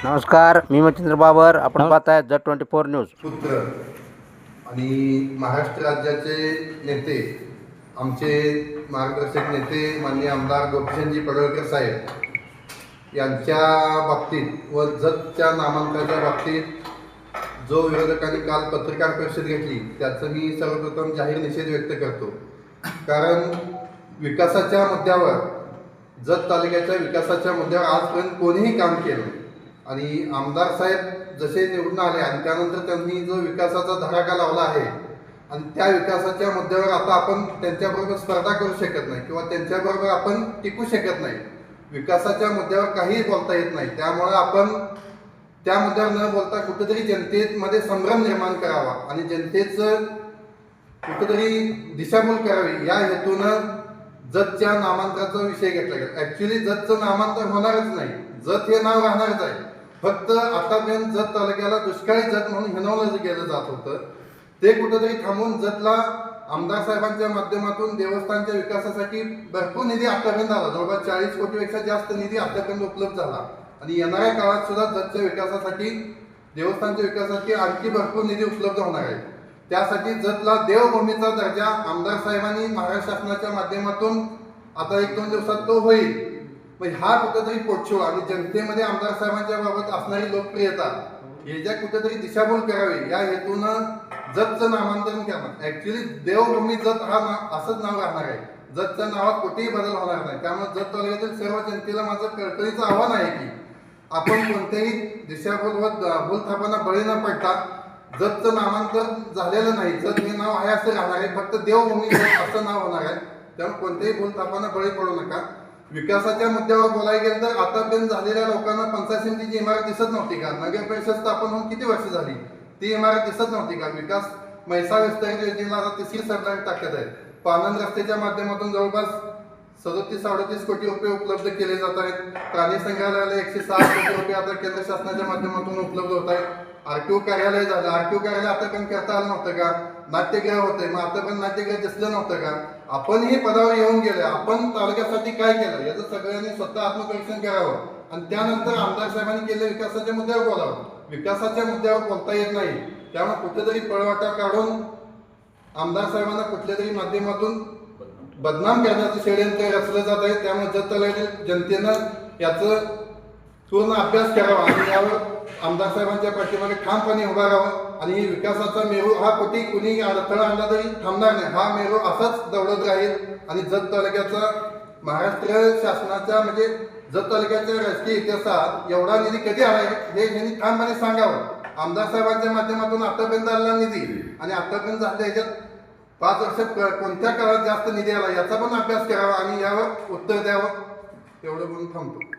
नमस्कार, मी मच्छिंद्र बाबर. आपण पाहताय Z24 न्यूज. पुत्र आणि महाराष्ट्र राज्याचे नेते, आमचे मार्गदर्शक नेते माननीय आमदार गोपीचंदजी पडळकर साहेब यांच्या बाबतीत व जतच्या नामांकनाच्या बाबतीत जो विरोधकांनी काल पत्रकार परिषद घेतली त्याचं मी सर्वप्रथम जाहीर निषेध व्यक्त करतो. कारण विकासाच्या मुद्द्यावर, जत तालुक्याच्या विकासाच्या मुद्द्यावर आजपर्यंत कोणीही काम केलं आणि आमदार साहेब जसे निवडून आले आणि त्यानंतर त्यांनी जो विकासाचा धडाका लावला आहे आणि त्या विकासाच्या मुद्द्यावर आता आपण त्यांच्याबरोबर स्पर्धा करू शकत नाही किंवा त्यांच्याबरोबर आपण टिकू शकत नाही. विकासाच्या मुद्द्यावर काहीही बोलता येत नाही. त्यामुळे आपण त्या मुद्द्यावर न बोलता कुठेतरी जनतेमध्ये संभ्रम निर्माण करावा आणि जनतेचं कुठेतरी दिशाभूल करावी या हेतूनं जतच्या नामांतराचा विषय घेतला गेला. ॲक्च्युली जतचं नामांतर होणारच नाही. जत हे नाव राहणारच आहे. फक्त आतापर्यंत जत तालुक्याला दुष्काळी जत म्हणून हिणवलं गेलं जात होतं, ते कुठेतरी थांबून जतला आमदार साहेबांच्या माध्यमातून देवस्थानच्या विकासासाठी भरपूर निधी आतापर्यंत आला. जवळपास 40 कोटीपेक्षा जास्त निधी आतापर्यंत उपलब्ध झाला आणि येणाऱ्या काळात सुद्धा जतच्या विकासासाठी, देवस्थानच्या विकासासाठी आणखी भरपूर निधी उपलब्ध होणार आहे. त्यासाठी जतला देवभूमीचा दर्जा आमदार साहेबांनी महाराष्ट्र शासनाच्या माध्यमातून आता 1-2 दिवसात तो होईल. हा कुठेतरी पोटछोड आणि जनतेमध्ये आमदार साहेबांच्या बाबत असणारी लोकप्रियता याच्या कुठेतरी दिशाभूल करावी या हेतूनं जतचं नामांतरण करणार. ऍक्च्युली देवभूमी जत हा असंच नाव राहणार आहे. जतच्या नावात कुठेही बदल होणार नाही. त्यामुळे जत तालुक्यातील सर्व जनतेला माझं कळकळीचं आव्हान आहे की आपण कोणत्याही दिशाभूल व भूलथापांना बळी न पडता, जतचं नामांतरण झालेलं नाही, जत हे नाव आहे असं राहणार आहे, फक्त देवभूमी जत असं नाव होणार आहे. त्यामुळे कोणत्याही भूलथापांना बळी पडू नका. विकासाच्या मुद्द्यावर बोलायला गेलं तर आतापर्यंत झालेल्या लोकांना पंचायत समितीची इमारत दिसत नव्हती का? नगर परिषद स्थापन होऊन किती वर्ष झाली, ती इमारत दिसत नव्हती का? विकास म्हैसाळ विस्तारित योजनेला आता तिसरी सरकारी ताकद आहे. पानंद रस्त्याच्या माध्यमातून जवळपास 37-38 कोटी रुपये उपलब्ध केले जात आहेत. प्राणी संग्रहालयाला 106 कोटी रुपये आता केंद्र शासनाच्या माध्यमातून उपलब्ध होत आहेत. आरटीओ कार्यालय झालं. आरटीओ कार्यालय आता पण करता आलं नव्हतं का? नाट्यगृह होते, मग आता पण नाट्यगृह दिसलं नव्हतं का? आपणही पदावर येऊन गेले, आपण तालुक्यासाठी काय केलं याचं सगळ्यांनी स्वतः आत्मपरीक्षण करावं आणि त्यानंतर आमदार साहेबांनी केलेल्या विकासाच्या मुद्द्यावर बोलावं. विकासाच्या मुद्द्यावर बोलता येत नाही. त्यामुळे कुठेतरी पळवाटा काढून आमदार साहेबांना कुठल्या तरी माध्यमातून बदनाम करण्याचं षडयंत्र रचलं जात आहे. त्यामुळे जत तालुक्यातील जनतेनं याचं पूर्ण अभ्यास करावा आणि यावर आमदार साहेबांच्या पाठीमागे ठामपणे उभा राहावं आणि ही विकासाचा मेरू हा कुणी अडथळा आणला तरी थांबणार नाही. हा मेरू असाच दौडत राहील आणि जत तालुक्याचा महाराष्ट्र शासनाचा म्हणजे जत तालुक्याच्या राजकीय इतिहासात एवढा निधी कधी आला हे यांनी ठामपणे सांगावं. आमदार साहेबांच्या माध्यमातून आतापर्यंत आलेला निधी आणि आतापर्यंत झालेल्या ह्याच्यात 5 वर्षात कोणत्या काळात जास्त निधी आला याचा पण अभ्यास करावा आणि यावर उत्तर द्यावं. एवढं म्हणून थांबतो.